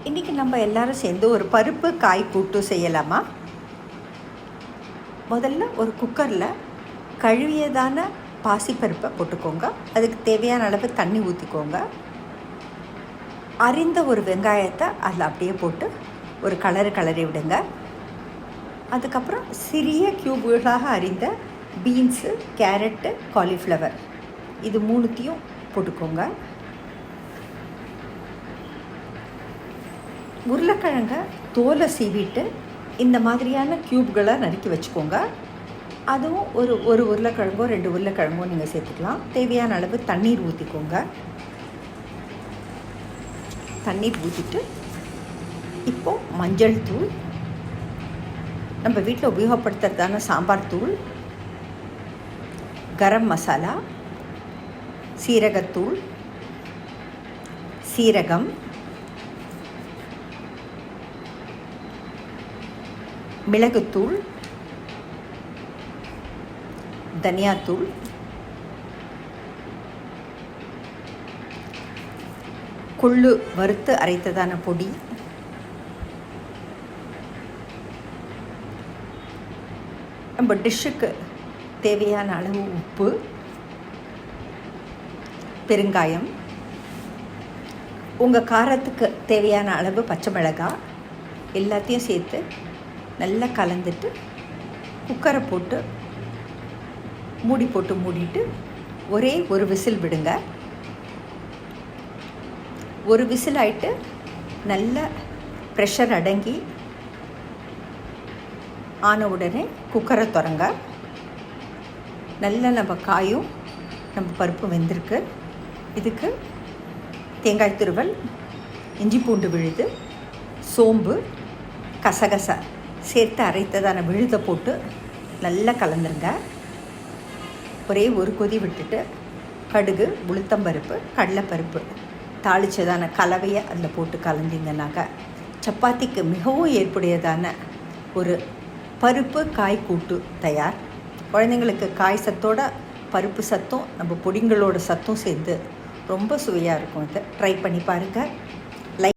இன்றைக்கி நம்ம எல்லாரும் சேர்ந்து ஒரு பருப்பு காய் கூட்டு செய்யலாமா? முதல்ல ஒரு குக்கரில் கழுவியதான பாசிப்பருப்பை போட்டுக்கோங்க. அதுக்கு தேவையான அளவு தண்ணி ஊற்றிக்கோங்க. அரிந்த ஒரு வெங்காயத்தை அதில் அப்படியே போட்டு ஒரு கிளறி விடுங்க. அதுக்கப்புறம் சிறிய க்யூபுகளாக அரிந்த பீன்ஸு, கேரட்டு, காலிஃப்ளவர் இது மூணுத்தையும் போட்டுக்கோங்க. உருளைக்கிழங்கை தோலை சீவிட்டு இந்த மாதிரியான க்யூப்களை நறுக்கி வச்சுக்கோங்க. அதுவும் ஒரு உருளைக்கிழங்கோ 2 உருளைக்கிழங்கோ நீங்கள் சேர்த்துக்கலாம். தேவையான அளவு தண்ணீர் ஊற்றிக்கோங்க. தண்ணீர் ஊற்றிட்டு இப்போது மஞ்சள் தூள், நம்ம வீட்டில் உபயோகப்படுத்துறதான சாம்பார் தூள், கரம் மசாலா, சீரகத்தூள், சீரகம், மிளகுத்தூள், தனியாத்தூள், கொள்ளு வறுத்து அரைத்ததான பொடி, நம்ம டிஷ்ஷுக்கு தேவையான அளவு உப்பு, பெருங்காயம், உங்கள் காரத்துக்கு தேவையான அளவு பச்சை மிளகாய் எல்லாத்தையும் சேர்த்து நல்லா கலந்துட்டு குக்கரை போட்டு மூடிட்டு ஒரே ஒரு விசில் விடுங்க. ஒரு விசில் ஆகிட்டு நல்ல ப்ரெஷர் அடங்கி ஆன உடனே குக்கரை திறங்க. நல்ல நம்ம காயும் நம்ம பருப்பு வெந்திருக்கு. இதுக்கு தேங்காய் துருவல், இஞ்சி பூண்டு விழுது, சோம்பு, கசகசா சேர்த்து அரைத்ததான விழுதை போட்டு நல்லா கலந்துருங்க. ஒரே ஒரு கொதி விட்டுட்டு கடுகு, உளுத்தம்பருப்பு, கடலைப்பருப்பு தாளித்ததான கலவையை அதில் போட்டு கலந்திங்கன்னாக்க சப்பாத்திக்கு மிகவும் ஏற்புடையதான ஒரு பருப்பு காய் கூட்டு தயார். குழந்தைங்களுக்கு காய் சத்தோட பருப்பு சத்தும் நம்ம பொடிங்களோட சத்தும் சேர்ந்து ரொம்ப சுவையாக இருக்கும். இதை ட்ரை பண்ணி பாருங்கள்.